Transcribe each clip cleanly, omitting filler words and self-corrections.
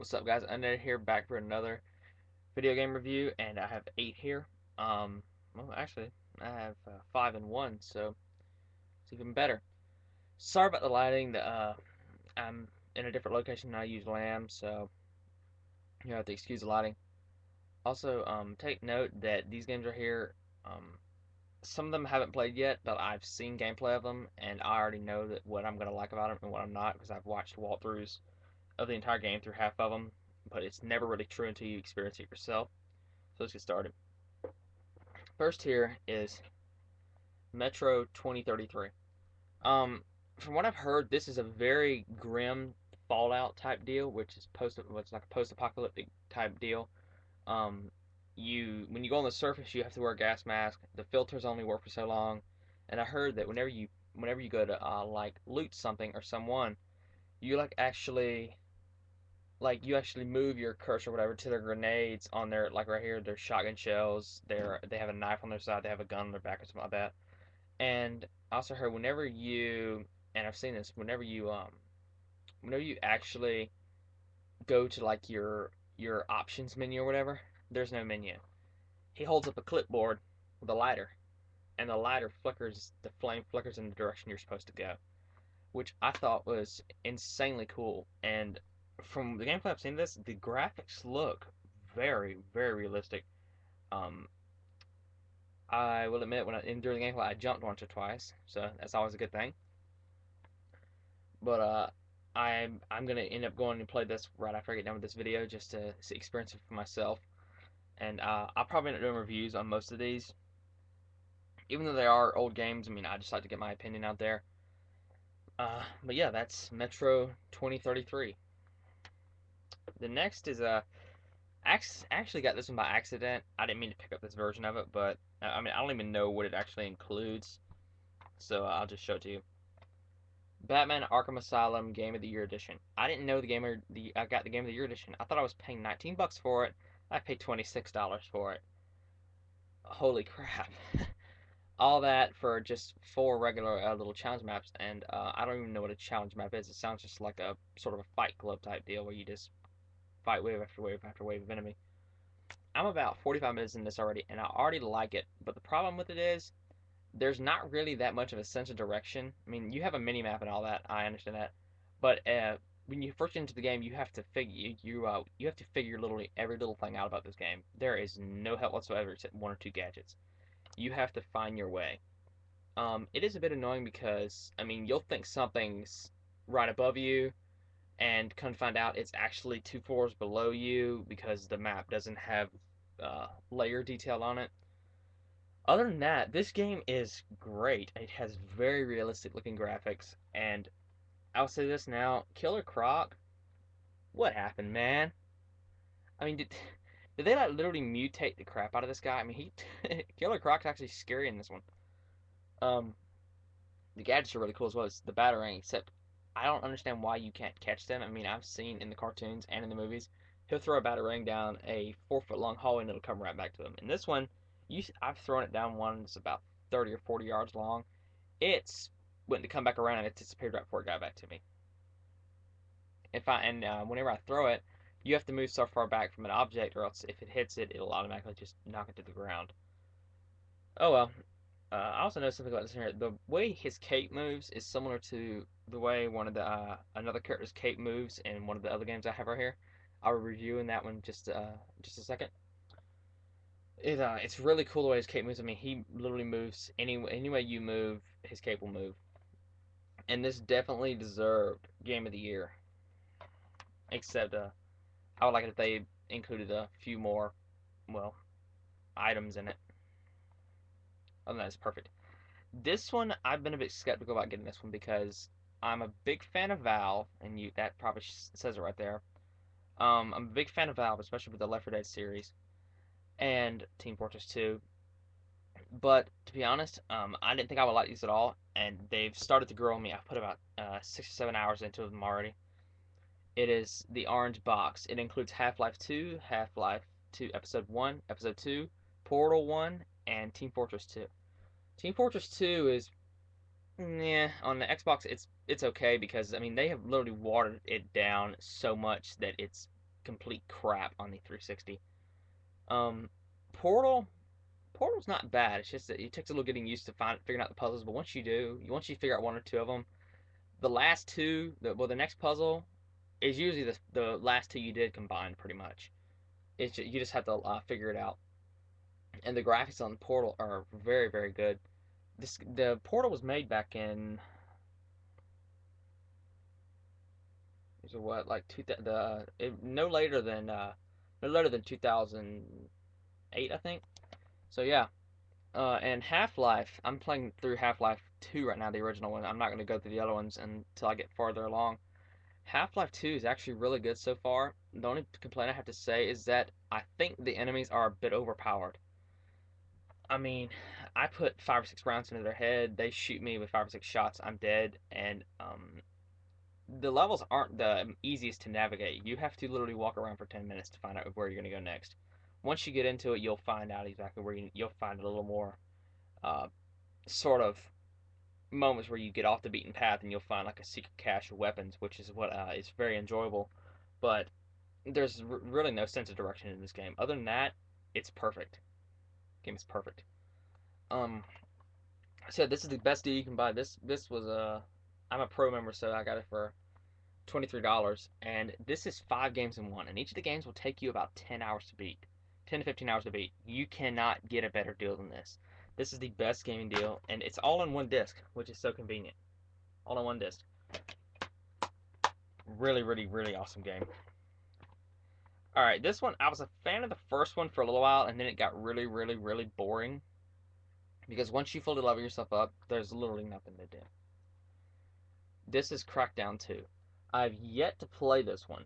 What's up, guys? Undead here, back for another video game review, and I have 8 here. Well, actually, I have 5 and 1, so it's even better. Sorry about the lighting. I'm in a different location and I use lamb, so you have to excuse the lighting. Also, take note that these games are here. Some of them I haven't played yet, but I've seen gameplay of them, and I already know that what I'm gonna like about them and what I'm not, because I've watched walkthroughs of the entire game through half of them. But it's never really true until you experience it yourself. So let's get started. First here is Metro 2033. From what I've heard, this is a very grim Fallout type deal, which is what's like a post-apocalyptic type deal. Um, when you go on the surface, you have to wear a gas mask. The filters only work for so long, and I heard that whenever you go to like loot something or someone, you you actually move your cursor or whatever to their grenades on their, like right here, their shotgun shells. They have a knife on their side. They have a gun on their back or something like that. And I also heard and I've seen this, whenever you actually go to like your options menu or whatever, there's no menu. He holds up a clipboard with a lighter, and the flame flickers in the direction you're supposed to go, which I thought was insanely cool. And from the gameplay I've seen of this, the graphics look very, very realistic. Um, I will admit, during the gameplay, I jumped once or twice, so that's always a good thing. But I'm gonna end up going and play this right after I get done with this video, just to experience it for myself. And I'll probably end up doing reviews on most of these, even though they are old games. I mean, I just like to get my opinion out there. But yeah, that's Metro 2033. The next is actually got this one by accident. I didn't mean to pick up this version of it, but I mean, I don't even know what it actually includes, so I'll just show it to you. Batman Arkham Asylum Game of the Year edition. I didn't know I got the Game of the Year edition. I thought I was paying $19 for it. I paid $26 for it. Holy crap! All that for just 4 regular little challenge maps, and I don't even know what a challenge map is. It sounds just like a sort of a Fight Club type deal where you just fight wave after wave after wave of enemy. I'm about 45 minutes in this already, and I already like it. But the problem with it is there's not really that much of a sense of direction. I mean, you have a mini map and all that. I understand that, but when you first get into the game, you have to figure literally every little thing out about this game. There is no help whatsoever except 1 or 2 gadgets. You have to find your way. It is a bit annoying because I mean, you'll think something's right above you, and come to find out it's actually 2 floors below you because the map doesn't have layer detail on it. Other than that, this game is great. It has very realistic looking graphics, and I'll say this now, Killer Croc, what happened, man? I mean, did they like literally mutate the crap out of this guy? I mean, he Killer Croc's actually scary in this one. Um, the gadgets are really cool as well. It's the batarang, except I don't understand why you can't catch them. I mean, I've seen in the cartoons and in the movies, he'll throw a batarang down a 4 foot long hallway and it'll come right back to him. In this one, I've thrown it down one that's about 30 or 40 yards long. It's went to come back around and it disappeared right before it got back to me. Whenever I throw it, you have to move so far back from an object, or else if it hits it, it'll automatically just knock it to the ground. Oh well. I also know something about this here. The way his cape moves is similar to the way one of the another character's cape moves in one of the other games I have right here. I'll be reviewing that one just a second. It's really cool the way his cape moves. I mean, he literally moves any way you move, his cape will move. And this definitely deserved Game of the Year. Except I would like it if they included a few more, well, items in it. Other than that, it's perfect. This one, I've been a bit skeptical about getting this one because I'm a big fan of Valve, and that probably says it right there. I'm a big fan of Valve, especially with the Left 4 Dead series and Team Fortress 2. But to be honest, I didn't think I would like these at all, and they've started to grow on me. I've put about 6 or 7 hours into them already. It is the orange box. It includes Half-Life 2, Half-Life 2 Episode 1, Episode 2, Portal 1, and Team Fortress 2. Team Fortress 2 is, yeah, on the Xbox it's okay because I mean they have literally watered it down so much that complete crap on the 360. Um, Portal Portal's not bad. It's just that it takes a little getting used to figuring out the puzzles. But once you do, once you figure out one or two of them, the last two, the next puzzle is usually the last two you did combined pretty much. You just have to figure it out. And the graphics on Portal are very very good. The Portal was made back in so what like no later than 2008 I think. So yeah, and Half Life, I'm playing through Half Life 2 right now, the original one. I'm not going to go through the other ones until I get farther along. Half Life 2 is actually really good so far. The only complaint I have to say is that I think the enemies are a bit overpowered. I mean, I put 5 or 6 rounds into their head, they shoot me with 5 or 6 shots, I'm dead, and the levels aren't the easiest to navigate. You have to literally walk around for 10 minutes to find out where you're going to go next. Once you get into it, you'll find out exactly you'll find a little more uh, sort of moments where you get off the beaten path and you'll find like a secret cache of weapons, which is what is very enjoyable. But there's really no sense of direction in this game. Other than that, it's perfect. The game is perfect. Um, so this is the best deal you can buy. This was I'm a pro member, so I got it for $23, and this is 5 games in one, and each of the games will take you about 10 hours to beat, 10 to 15 hours to beat. You cannot get a better deal than this. This is the best gaming deal, and it's all in one disc, which is so convenient. All in one disc. Really, really, really awesome game. All right, this one I was a fan of the first one for a little while, and then it got really, really, really boring because once you fully level yourself up, there's literally nothing to do. This is Crackdown 2. I've yet to play this one.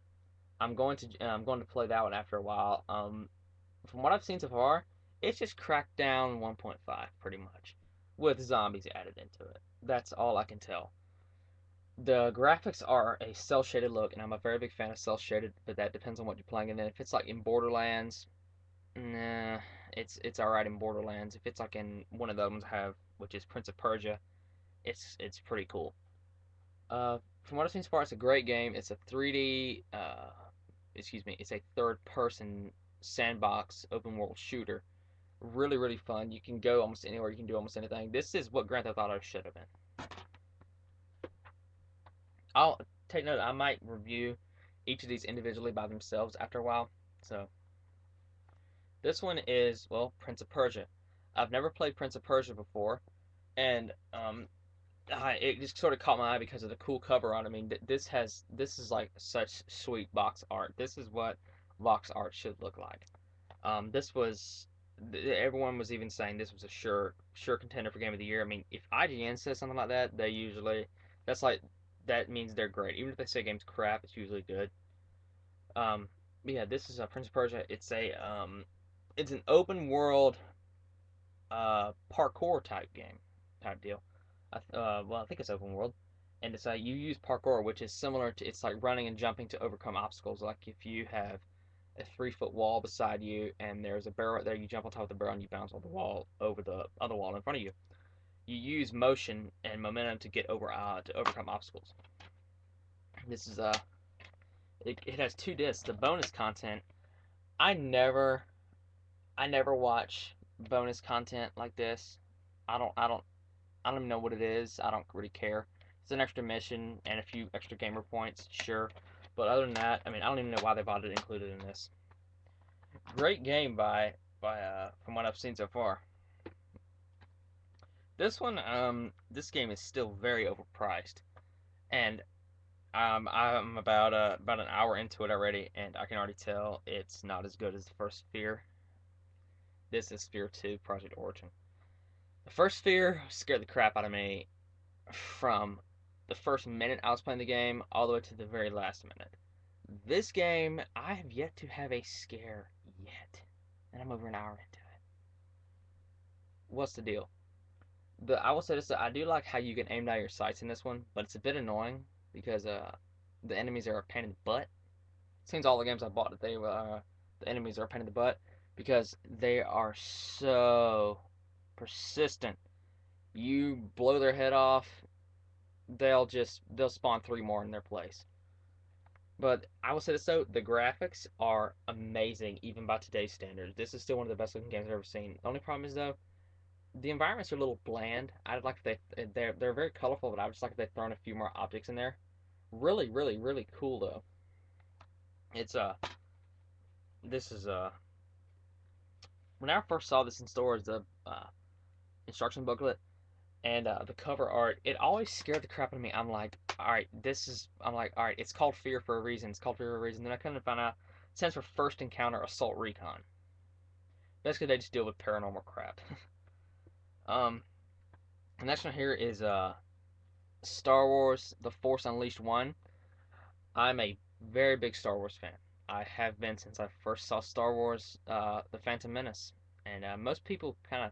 I'm going to play that one after a while. From what I've seen so far, it's just Crackdown 1.5 pretty much, with zombies added into it. That's all I can tell. The graphics are a cel shaded look, and I'm a very big fan of cel shaded, but that depends on what you're playing. And then if it's like in Borderlands, nah, it's alright in Borderlands. If it's like in one of those I have, which is Prince of Persia, it's pretty cool. From what I've seen so far, it's a great game. It's a 3D, excuse me, it's a third person sandbox open world shooter. Really, really fun. You can go almost anywhere. You can do almost anything. This is what Grand Theft Auto should have been. I'll take note. I might review each of these individually by themselves after a while. So this one is well Prince of Persia. I've never played Prince of Persia before, and it just sort of caught my eye because of the cool cover on it. I mean, this is like such sweet box art. This is what box art should look like. This was everyone was even saying this was a sure contender for game of the year. I mean, if IGN says something like that, they usually that's like that means they're great. Even if they say game's crap, it's usually good. Yeah, this is a Prince of Persia. It's an open world parkour type game type deal. Well, I think it's open world, and it's you use parkour, which is similar to it's like running and jumping to overcome obstacles. Like if you have a 3 foot wall beside you and there's a barrel there, you jump on top of the barrel and you bounce on the wall over the other wall in front of you. You use motion and momentum to get over to overcome obstacles. This is it has 2 discs. The bonus content, I never I never watch bonus content like this. I don't even know what it is. I don't really care. It's an extra mission and a few extra gamer points, sure. But other than that, I mean, I don't even know why they bothered to include it in this. Great game by from what I've seen so far. This game is still very overpriced, and I'm about an hour into it already, and I can already tell it's not as good as the first Sphere. This is Sphere 2 Project Origin. The first Sphere scared the crap out of me from the first minute I was playing the game all the way to the very last minute. This game, I have yet to have a scare yet, and I'm over an hour into it. What's the deal? I will say this: I do like how you can aim down your sights in this one, but it's a bit annoying because the enemies are a pain in the butt. Seems all the games I bought that the enemies are a pain in the butt because they are so persistent. You blow their head off, they'll spawn 3 more in their place. But I will say this though, the graphics are amazing even by today's standards. This is still one of the best looking games I've ever seen. The only problem is though, the environments are a little bland. I'd like if they're very colorful, but I would just like if they'd thrown a few more objects in there. Really, really, really cool though. It's this is when I first saw this in stores, the instruction booklet and the cover art, it always scared the crap out of me. I'm like, all right, all right, it's called Fear for a reason. It's called Fear for a reason. Then I couldn't find out it stands for First Encounter Assault Recon. Basically, they just deal with paranormal crap. um, the next one here is Star Wars: The Force Unleashed 1. I'm a very big Star Wars fan. I have been since I first saw Star Wars: The Phantom Menace, and most people kind of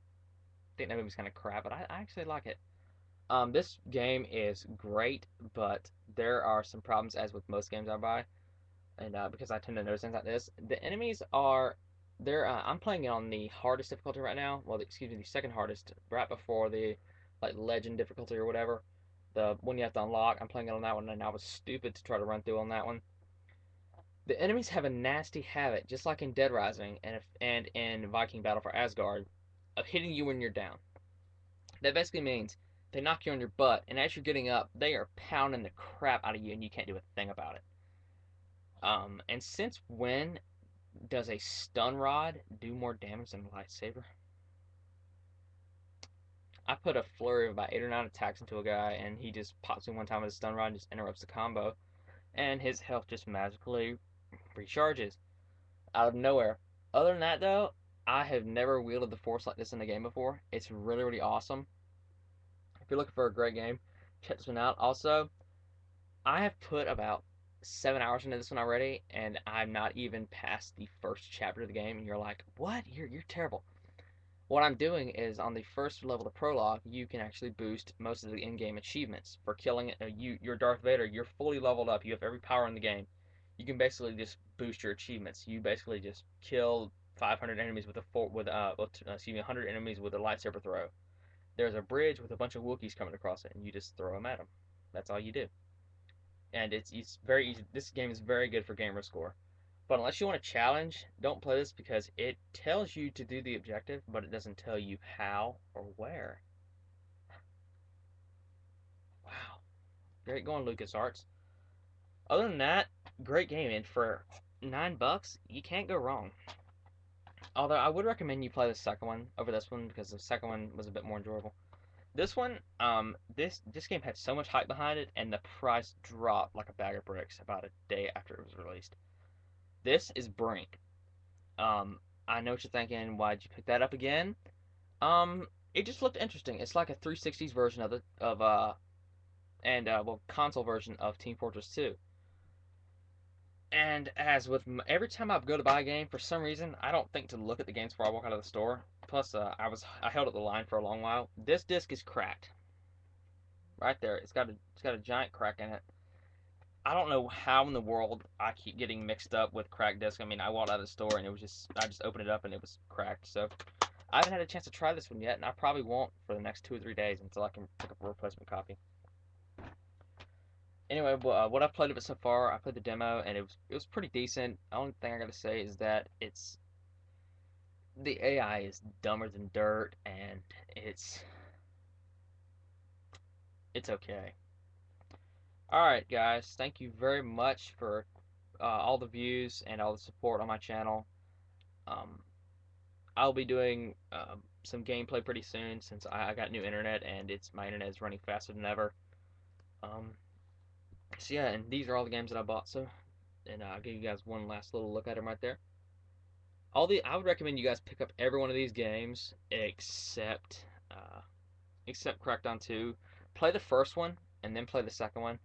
think that movie's kind of crap, but I actually like it. This game is great, but there are some problems as with most games I buy, and because I tend to notice things like this, the enemies are they're. I'm playing it on the hardest difficulty right now. Well, excuse me, the second hardest, right before the like legend difficulty or whatever. The one you have to unlock. I'm playing it on that one, and I was stupid to try to run through on that one. The enemies have a nasty habit, just like in Dead Rising and in Viking Battle for Asgard, of hitting you when you're down. That basically means they knock you on your butt, and as you're getting up, they are pounding the crap out of you, and you can't do a thing about it. And since when does a stun rod do more damage than a lightsaber? I put a flurry of about 8 or 9 attacks into a guy, and he just pops me one time with a stun rod and just interrupts the combo, and his health just magically recharges out of nowhere. Other than that, though, I have never wielded the Force like this in a game before. It's really, really awesome. If you're looking for a great game, check this one out. Also, I have put about 7 hours into this one already, and I'm not even past the first chapter of the game. And you're like, "What? You're terrible." What I'm doing is on the first level of the prologue, you can actually boost most of the in-game achievements for killing you're Darth Vader. You're fully leveled up. You have every power in the game. You can basically just boost your achievements. You basically just kill 500 enemies with a excuse me 100 enemies with a lightsaber throw. There's a bridge with a bunch of Wookiees coming across it, and you just throw them at them. That's all you do. And it's very easy. This game is very good for gamer score. But unless you want a challenge, don't play this because it tells you to do the objective, but it doesn't tell you how or where. Wow. Great going, LucasArts. Other than that, great game. And for $9, you can't go wrong. Although I would recommend you play the second one over this one because the second one was a bit more enjoyable. This one, this game had so much hype behind it, and the price dropped like a bag of bricks about a day after it was released. This is Brink. I know what you're thinking. Why'd you pick that up again? It just looked interesting. It's like a 360s version of well, console version of Team Fortress 2. And as with every time I go to buy a game, for some reason I don't think to look at the games before I walk out of the store. Plus, I held up the line for a long while. This disc is cracked right there. It's got a giant crack in it. I don't know how in the world I keep getting mixed up with cracked disc. I mean, I walked out of the store and I just opened it up and it was cracked. So I haven't had a chance to try this one yet, and I probably won't for the next 2 or 3 days until I can pick up a replacement copy. Anyway, what I've played of it so far, I played the demo and it was pretty decent. The only thing I gotta say is that the AI is dumber than dirt, and it's okay. All right, guys, thank you very much for all the views and all the support on my channel. Um, I'll be doing some gameplay pretty soon since I got new internet and my internet is running faster than ever. Um, so yeah, and these are all the games that I bought. So, and I'll give you guys one last little look at them right there. I would recommend you guys pick up every one of these games except Crackdown 2. Play the first one and then play the second one.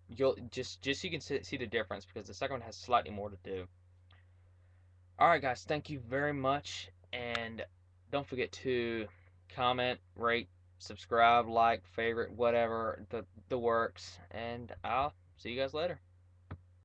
You'll just so you can see the difference because the second one has slightly more to do. All right, guys, thank you very much, and don't forget to comment, rate, subscribe, like, favorite, whatever the works, and I'll see you guys later.